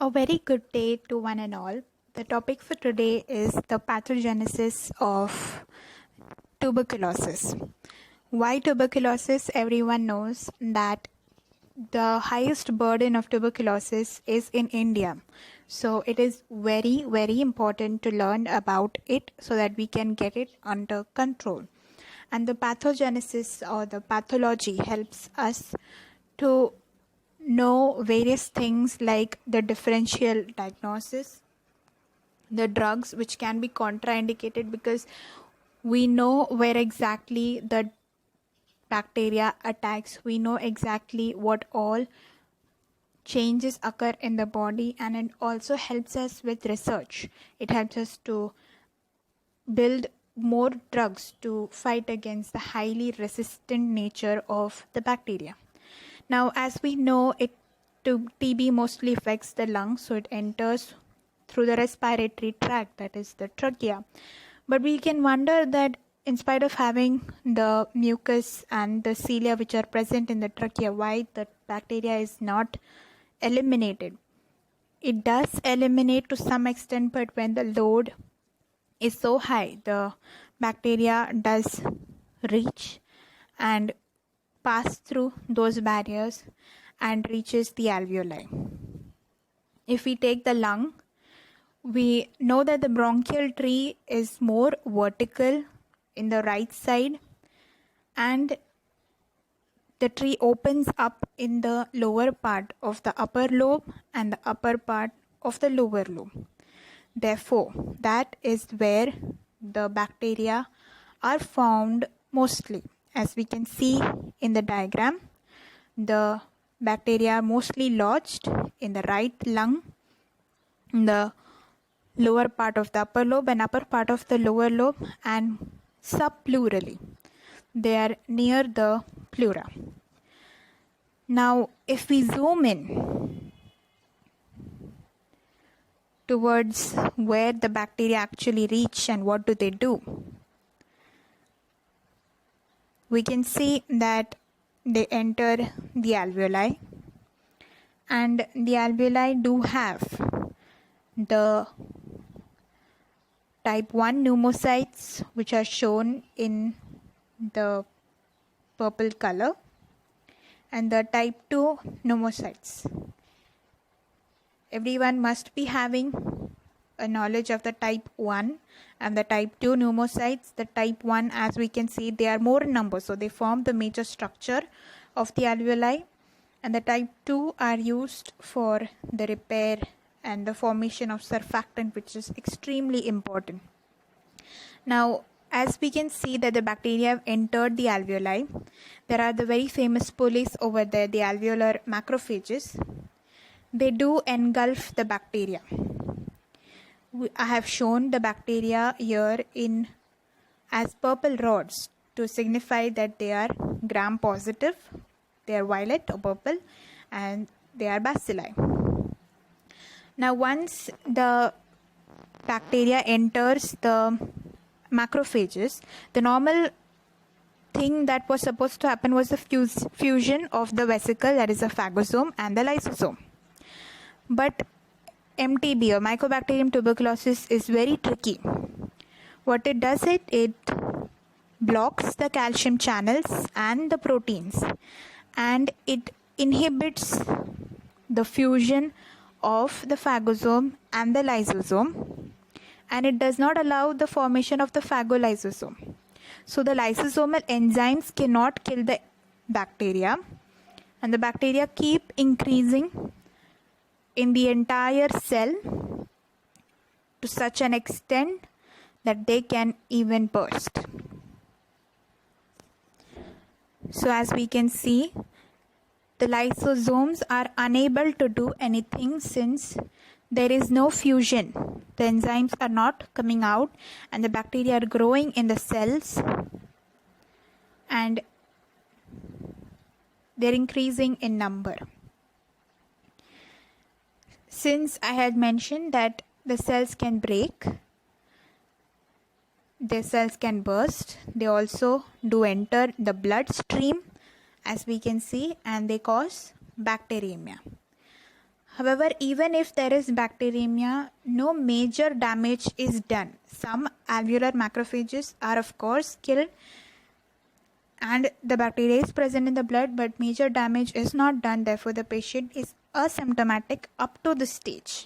A very good day to one and all. The topic for today is the pathogenesis of tuberculosis. Why tuberculosis? Everyone knows that the highest burden of tuberculosis is in India. So it is very, very important to learn about it so that we can get it under control. And the pathogenesis or the pathology helps us to know various things like the differential diagnosis, the drugs which can be contraindicated because we know where exactly the bacteria attacks, we know exactly what all changes occur in the body, and it also helps us with research. It helps us to build more drugs to fight against the highly resistant nature of the bacteria. Now, as we know, TB mostly affects the lungs, so it enters through the respiratory tract, that is the trachea. But we can wonder that in spite of having the mucus and the cilia which are present in the trachea, why the bacteria is not eliminated. It does eliminate to some extent, but when the load is so high, the bacteria does reach and pass through those barriers and reaches the alveoli. If we take the lung, we know that the bronchial tree is more vertical in the right side, and the tree opens up in the lower part of the upper lobe and the upper part of the lower lobe. Therefore, that is where the bacteria are found mostly. As we can see in the diagram, the bacteria are mostly lodged in the right lung, in the lower part of the upper lobe and upper part of the lower lobe, and subpleurally. They are near the pleura. Now, if we zoom in towards where the bacteria actually reach and what do they do, we can see that they enter the alveoli, and the alveoli do have the type 1 pneumocytes which are shown in the purple color, and the type 2 pneumocytes. Everyone must be having a knowledge of the type 1 and the type 2 pneumocytes. The type 1, as we can see, they are more in number, so they form the major structure of the alveoli, and the type 2 are used for the repair and the formation of surfactant, which is extremely important. Now, as we can see that the bacteria have entered the alveoli, there are the very famous pulleys over there, the alveolar macrophages. They do engulf the bacteria. I have shown the bacteria here in as purple rods to signify that they are gram positive, they are violet or purple, and they are bacilli. Now, once the bacteria enters the macrophages, the normal thing that was supposed to happen was the fusion of the vesicle, that is the phagosome, and the lysosome. But MTB or Mycobacterium tuberculosis is very tricky. What it does, it blocks the calcium channels and the proteins, and it inhibits the fusion of the phagosome and the lysosome, and it does not allow the formation of the phagolysosome. So the lysosomal enzymes cannot kill the bacteria, and the bacteria keep increasing in the entire cell to such an extent that they can even burst. So as we can see, the lysosomes are unable to do anything since there is no fusion. The enzymes are not coming out, and the bacteria are growing in the cells, and they're increasing in number. Since I had mentioned that the cells can break, the cells can burst, they also do enter the bloodstream, as we can see, and they cause bacteremia. However, even if there is bacteremia, no major damage is done. Some alveolar macrophages are of course killed and the bacteria is present in the blood, but major damage is not done. Therefore, the patient is asymptomatic up to this stage.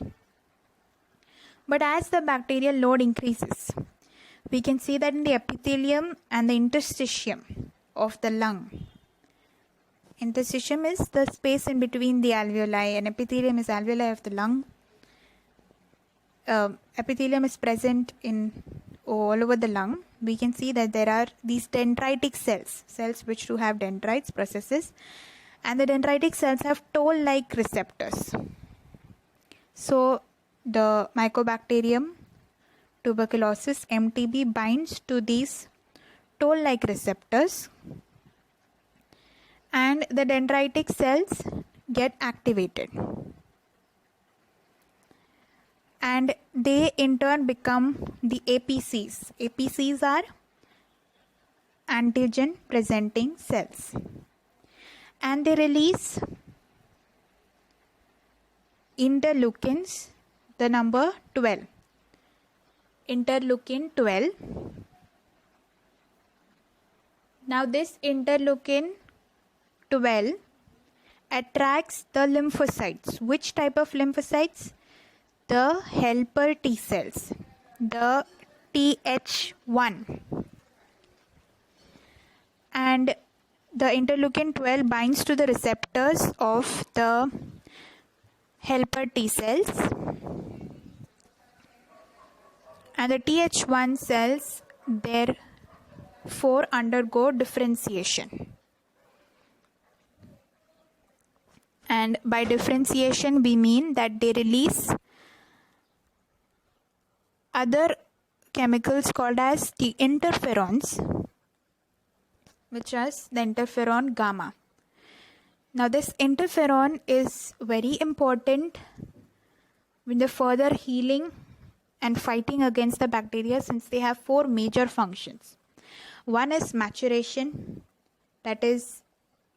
But as the bacterial load increases, we can see that in the epithelium and the interstitium of the lung. Interstitium is the space in between the alveoli, and epithelium is alveoli of the lung. Epithelium is present in all over the lung. We can see that there are these dendritic cells which do have dendrites processes, and the dendritic cells have toll-like receptors. So the Mycobacterium tuberculosis MTB binds to these toll-like receptors, and the dendritic cells get activated, and they in turn become the APCs. APCs are antigen presenting cells, and they release interleukins, the number 12. Interleukin 12. Now this interleukin 12 attracts the lymphocytes. Which type of lymphocytes? The helper T cells, the Th1. And the interleukin 12 binds to the receptors of the helper T cells, and the Th1 cells therefore undergo differentiation. And by differentiation we mean that they release other chemicals called as the interferons, which is the interferon gamma. Now this interferon is very important in the further healing and fighting against the bacteria, since they have 4 major functions. One is maturation, that is,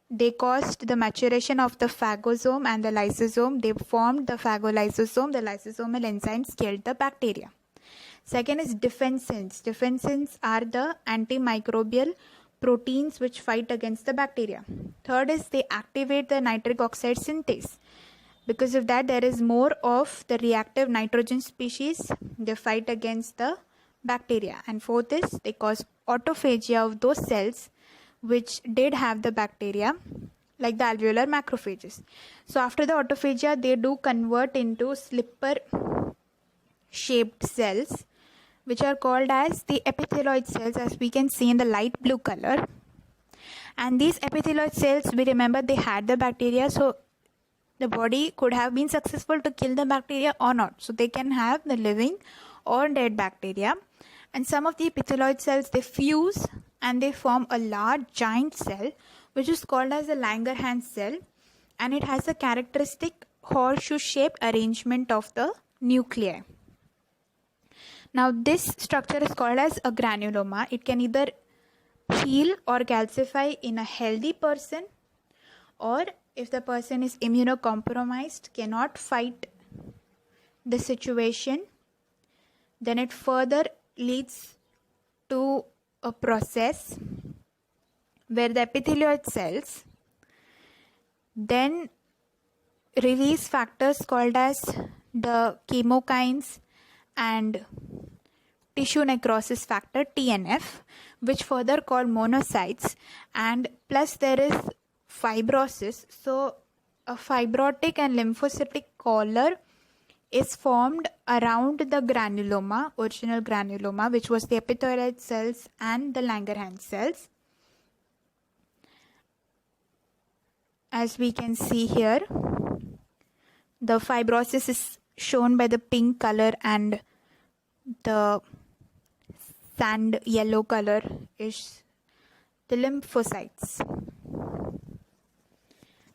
they caused the maturation of the phagosome and the lysosome. They formed the phagolysosome. The lysosomal enzymes killed the bacteria. Second is defensins. Defensins are the antimicrobial proteins which fight against the bacteria. Third is they activate the nitric oxide synthase. Because of that, there is more of the reactive nitrogen species. They fight against the bacteria. And fourth is they cause autophagy of those cells which did have the bacteria, like the alveolar macrophages. So after the autophagia, they do convert into slipper shaped cells, which are called as the epithelioid cells, as we can see in the light blue color. And these epithelioid cells, we remember they had the bacteria, so the body could have been successful to kill the bacteria or not. So they can have the living or dead bacteria. And some of the epithelioid cells, they fuse and they form a large giant cell, which is called as the Langerhans cell, and it has a characteristic horseshoe shaped arrangement of the nuclei. Now this structure is called as a granuloma. It can either heal or calcify in a healthy person, or if the person is immunocompromised, cannot fight the situation, then it further leads to a process where the epithelioid cells then release factors called as the chemokines and tissue necrosis factor TNF, which further called monocytes, and plus there is fibrosis. So a fibrotic and lymphocytic collar is formed around the granuloma, original granuloma, which was the epithelioid cells and the Langerhans cells. As we can see here, the fibrosis is shown by the pink color, and the sand yellow color is the lymphocytes.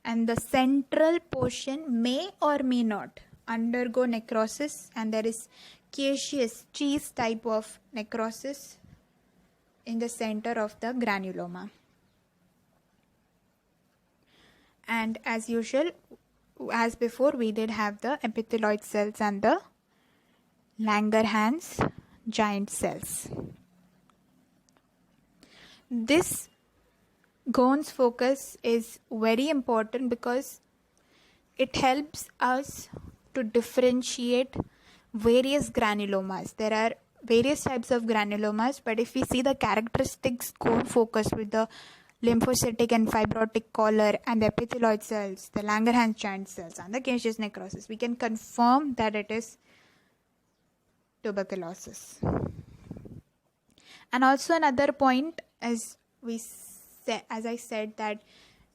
And the central portion may or may not undergo necrosis, and there is caseous cheese type of necrosis in the center of the granuloma. And as usual, as before, we did have the epithelioid cells and the Langerhans giant cells. This Ghon's focus is very important because it helps us to differentiate various granulomas. There are various types of granulomas, but if we see the characteristics Ghon focus with the lymphocytic and fibrotic collar and the epithelioid cells, the Langerhans giant cells and the caseous necrosis, we can confirm that it is tuberculosis. And also another point, as I said, that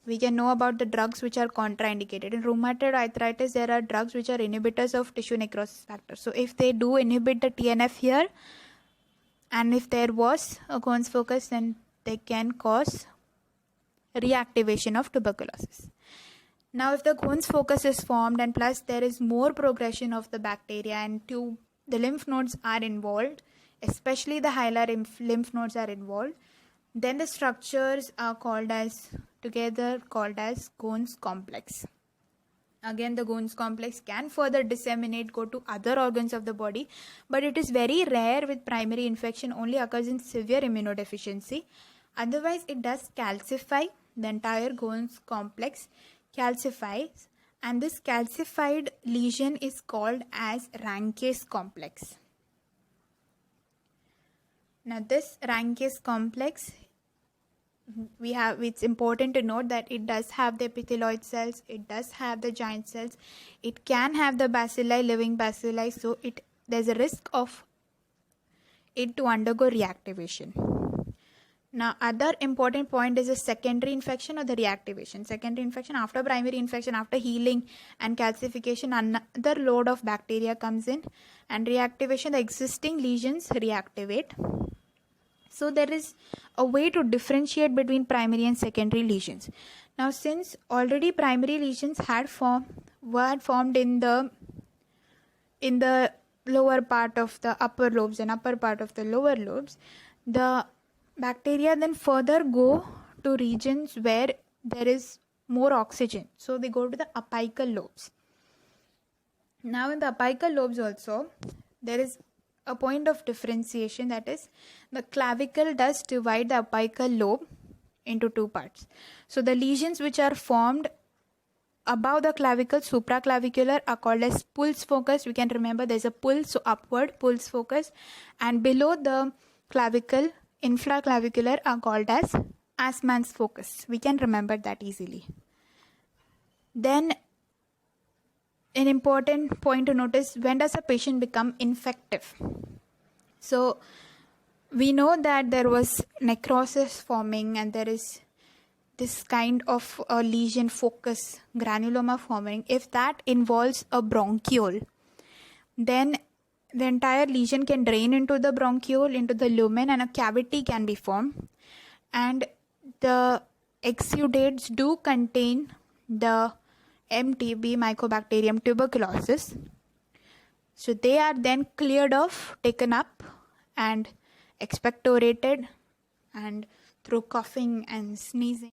we can know about the drugs which are contraindicated. In rheumatoid arthritis, there are drugs which are inhibitors of tissue necrosis factor. So if they do inhibit the TNF here, and if there was a Ghon's focus, then they can cause reactivation of tuberculosis. Now, if the Ghon's focus is formed and plus there is more progression of the bacteria and the lymph nodes are involved, especially the hilar lymph nodes are involved, then the structures are called as Ghon's complex. Again, the Ghon's complex can further disseminate, go to other organs of the body, but it is very rare with primary infection, only occurs in severe immunodeficiency. Otherwise, it does calcify. The entire Ghon's complex calcifies, and this calcified lesion is called as Ranke's complex. Now, this Ranke's complex, it's important to note that it does have the epithelioid cells, it does have the giant cells, it can have the bacilli, living bacilli, so there's a risk of it to undergo reactivation. Now, other important point is the secondary infection or the reactivation. Secondary infection after primary infection, after healing and calcification, another load of bacteria comes in, and reactivation, the existing lesions reactivate. So there is a way to differentiate between primary and secondary lesions. Now, since already primary lesions were formed in the lower part of the upper lobes and upper part of the lower lobes, the bacteria then further go to regions where there is more oxygen. So they go to the apical lobes. Now, in the apical lobes also, there is a point of differentiation, that is, the clavicle does divide the apical lobe into two parts. So the lesions which are formed above the clavicle, supraclavicular, are called as pulse focus. We can remember there's a pulse, so upward pulse focus, and below the clavicle, infraclavicular, are called as Assmann's focus. We can remember that easily. Then an important point to notice, when does a patient become infective? So we know that there was necrosis forming and there is this kind of a lesion focus, granuloma forming. If that involves a bronchiole, then the entire lesion can drain into the bronchiole, into the lumen, and a cavity can be formed. And the exudates do contain the MTB, Mycobacterium tuberculosis. So they are then cleared off, taken up and expectorated, and through coughing and sneezing